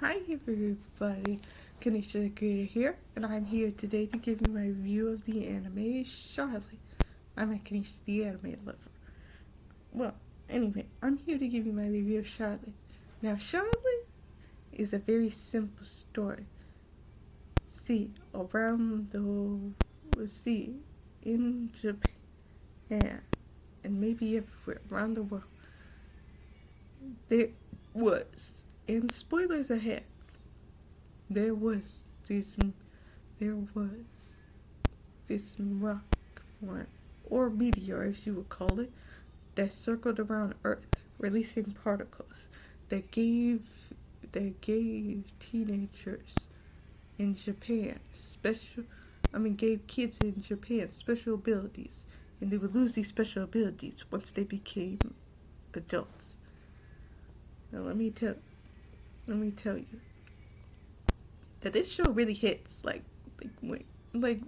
Hi everybody, Kanisha the Creator here, and I'm here today to give you my review of the anime Charlotte. I'm at Kanisha the Anime Lover. Well, anyway, I'm here to give you my review of Charlotte. Now, Charlotte is a very simple story. See, around the sea, in Japan, and maybe everywhere around the world, there was, and spoilers ahead, there was this there was this rock form, or meteor as you would call it, that circled around Earth, releasing particles that gave teenagers in Japan gave kids in Japan special abilities, and they would lose these special abilities once they became adults. Now let me tell you that this show really hits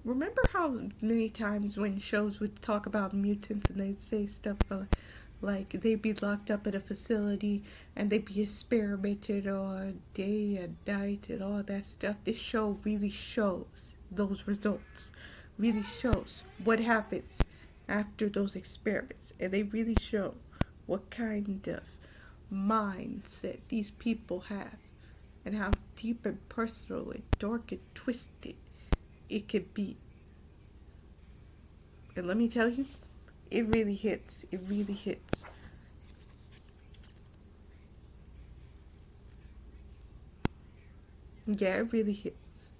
remember how many times when shows would talk about mutants and they'd say stuff like they'd be locked up at a facility and they'd be experimented on day and night and all that stuff. This show really shows those results, really shows what happens after those experiments, and they really show what kind of mindset these people have and how deep and personal and dark and twisted it could be. And let me tell you, it really hits. It really hits. Yeah, it really hits.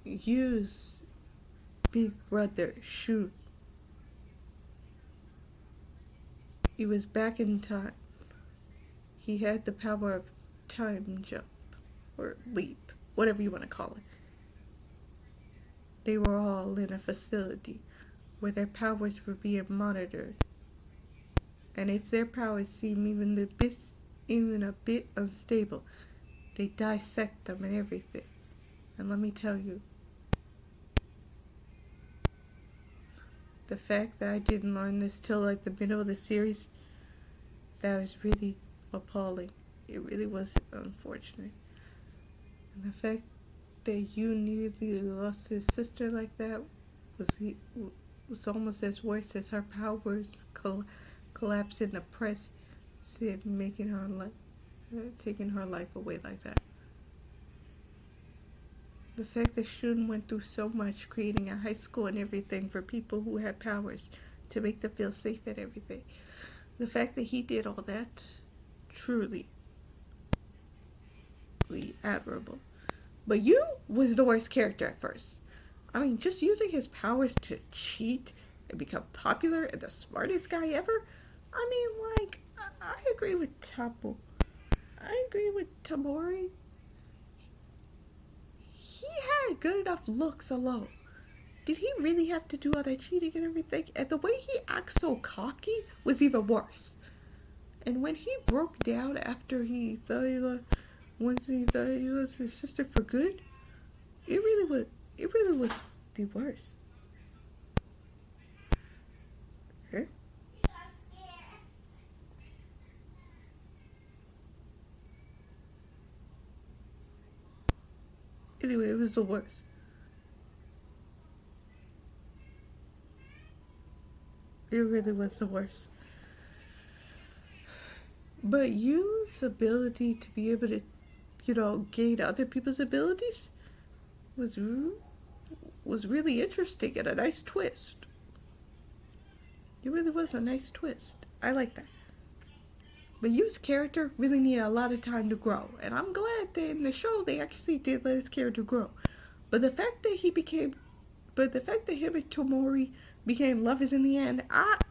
Use Big Brother Shoot. He was back in time. He had the power of time jump or leap, whatever you want to call it. They were all in a facility where their powers were being monitored. And if their powers seem even a bit unstable, they dissect them and everything. And let me tell you, the fact that I didn't learn this till like the middle of the series, that was really appalling. It really was unfortunate. And the fact that you nearly lost his sister like that was almost as worse as her powers collapse in the press, making her taking her life away like that. The fact that Shun went through so much creating a high school and everything for people who had powers to make them feel safe and everything. The fact that he did all that, truly admirable. But Yu was the worst character at first. I mean, just using his powers to cheat and become popular and the smartest guy ever. I mean, I agree with Tapo. I agree with Tamori. He had good enough looks alone. Did he really have to do all that cheating and everything? And the way he acts so cocky was even worse. And when he broke down after once he thought he lost his sister for good, it really was the worst. Okay? Anyway, it was the worst. It really was the worst. But Yu's ability to be able to, gain other people's abilities was really interesting and a nice twist. It really was a nice twist. I like that. But Yu's character really needed a lot of time to grow, and I'm glad that in the show they actually did let his character grow. But the fact that him and Tomori became lovers in the end,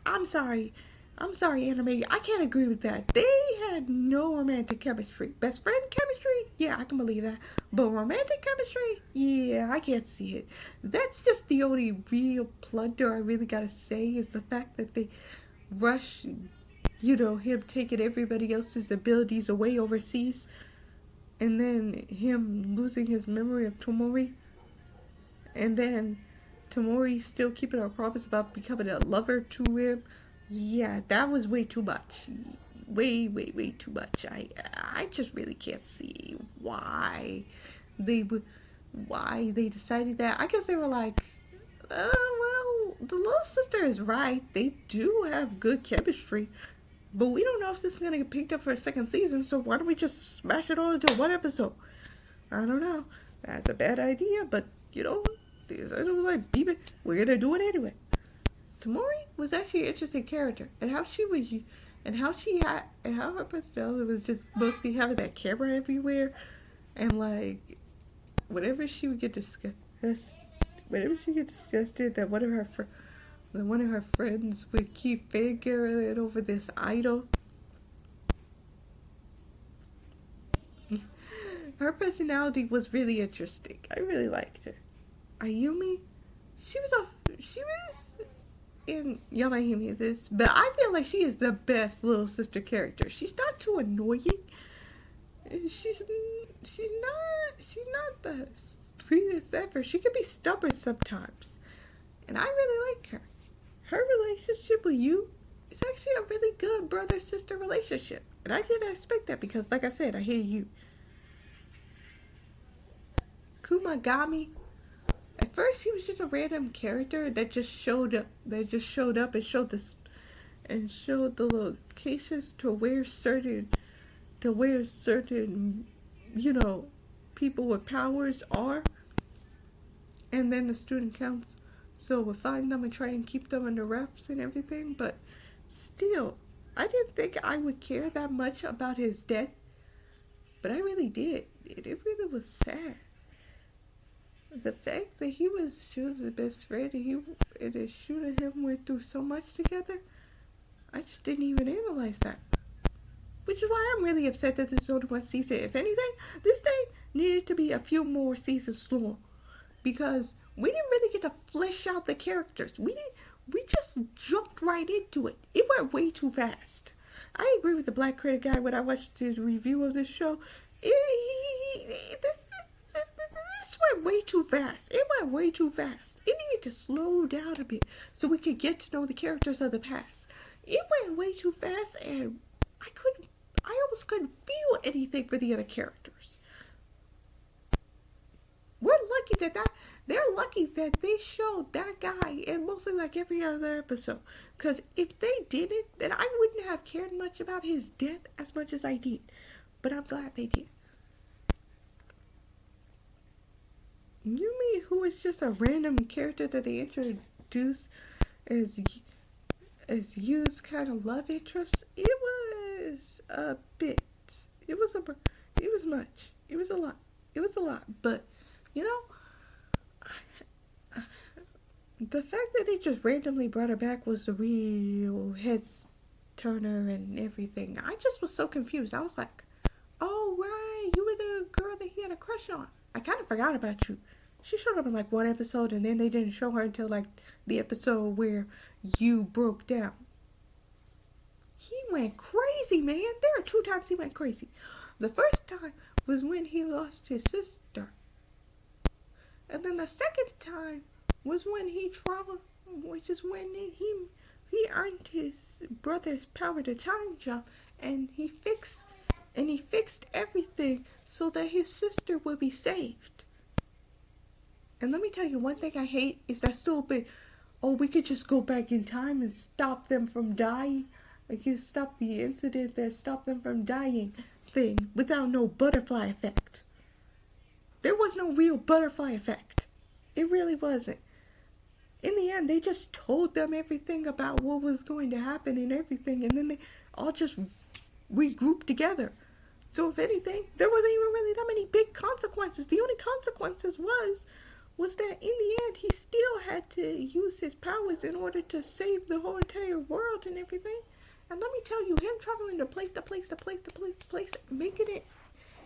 I'm sorry. I'm sorry, anime. I can't agree with that. They had no romantic chemistry. Best friend chemistry? Yeah, I can believe that. But romantic chemistry? Yeah, I can't see it. That's just the only real plunder I really gotta say is the fact that they rush, him taking everybody else's abilities away overseas, and then him losing his memory of Tomori, and then Tomori still keeping her promise about becoming a lover to him. Yeah, that was way too much. way too much. I just really can't see they would why they decided that. I guess they were like, well, the little sister is right. They do have good chemistry, but we don't know if this is gonna get picked up for a second season. So why don't we just smash it all into one episode? I don't know. That's a bad idea, but you know, these are like, we're gonna do it anyway. Tamori was actually an interesting character, and how she was, and how she had, and how her personality was just mostly having that camera everywhere, and like, whenever she would get disgusted, that one of her friends would keep fingering over this idol. Her personality was really interesting. I really liked her. Ayumi, she was in Yamahime this, but I feel like she is the best little sister character. She's not too annoying. She's not the sweetest ever. She can be stubborn sometimes, and I really like her. Her relationship with you is actually a really good brother-sister relationship, and I didn't expect that because, like I said, I hate you. Kumagami. At first, he was just a random character that just showed up. And showed this, and showed the locations to where certain, people with powers are. And then the student council would find them and try and keep them under wraps and everything. But still, I didn't think I would care that much about his death. But I really did. It really was sad. The fact that she was his best friend and that she and him went through so much together, I just didn't even analyze that. Which is why I'm really upset that this is only one season. If anything, this thing needed to be a few more seasons long. Because we didn't really get to flesh out the characters. We just jumped right into it. It went way too fast. I agree with the Black Critic guy when I watched his review of this show. This went way too fast. It went way too fast. It needed to slow down a bit so we could get to know the characters of the past. It went way too fast, and I almost couldn't feel anything for the other characters. They're lucky that they showed that guy in mostly like every other episode. Because if they didn't, then I wouldn't have cared much about his death as much as I did. But I'm glad they did. Yumi, who was just a random character that they introduced as Yu's kind of love interest, it was a bit. It was much. It was a lot. But, the fact that they just randomly brought her back was the real heads turner and everything. I just was so confused. I was like, oh, right, you were the girl that he had a crush on. I kind of forgot about you. She showed up in like one episode, and then they didn't show her until like the episode where you broke down. He went crazy, man. There are 2 times he went crazy. The first time was when he lost his sister. And then the second time was when he traveled, which is when he earned his brother's power to time jump, and he fixed everything so that his sister would be saved. And let me tell you, one thing I hate is that stupid, we could just go back in time and stop them from dying. I can stop the incident that stopped them from dying thing without no butterfly effect. There was no real butterfly effect. It really wasn't. In the end, they just told them everything about what was going to happen and everything, and then they all just regrouped together. So if anything, there wasn't even really that many big consequences. The only consequences was that in the end, he still had to use his powers in order to save the whole entire world and everything. And let me tell you, him traveling to place, making it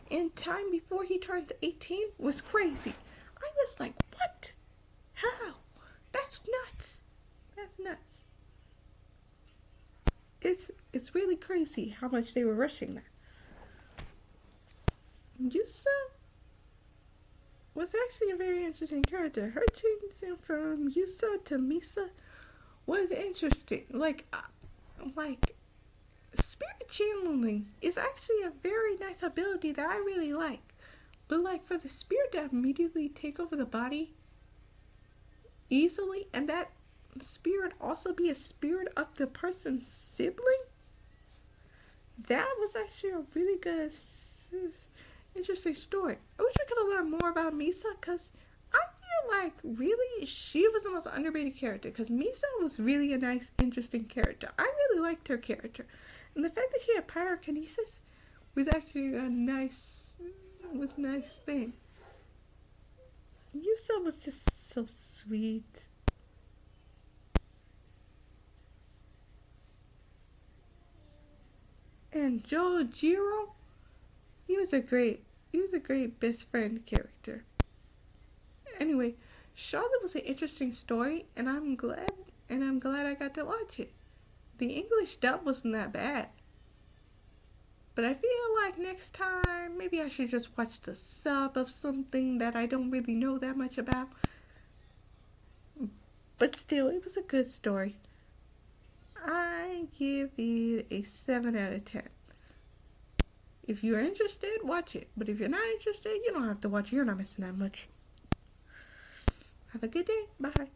in time before he turns 18 was crazy. I was like, what? How? That's nuts. It's really crazy how much they were rushing that. Yusa was actually a very interesting character. Her changing from Yusa to Misa was interesting. Like spirit channeling is actually a very nice ability that I really like. But like for the spirit to immediately take over the body easily, and that spirit also be a spirit of the person's sibling, that was actually a really good, interesting story. I wish we could have learned more about Misa, because I feel like really she was the most underrated character, because Misa was really a nice, interesting character. I really liked her character. And the fact that she had pyrokinesis was actually a nice thing. Yusa was just so sweet. And Jiro, he was a great best friend character. Anyway, Charlotte was an interesting story, and I'm glad I got to watch it. The English dub wasn't that bad. But I feel like next time, maybe I should just watch the sub of something that I don't really know that much about. But still, it was a good story. I give it a 7 out of 10. If you're interested, watch it. But if you're not interested, you don't have to watch it. You're not missing that much. Have a good day. Bye.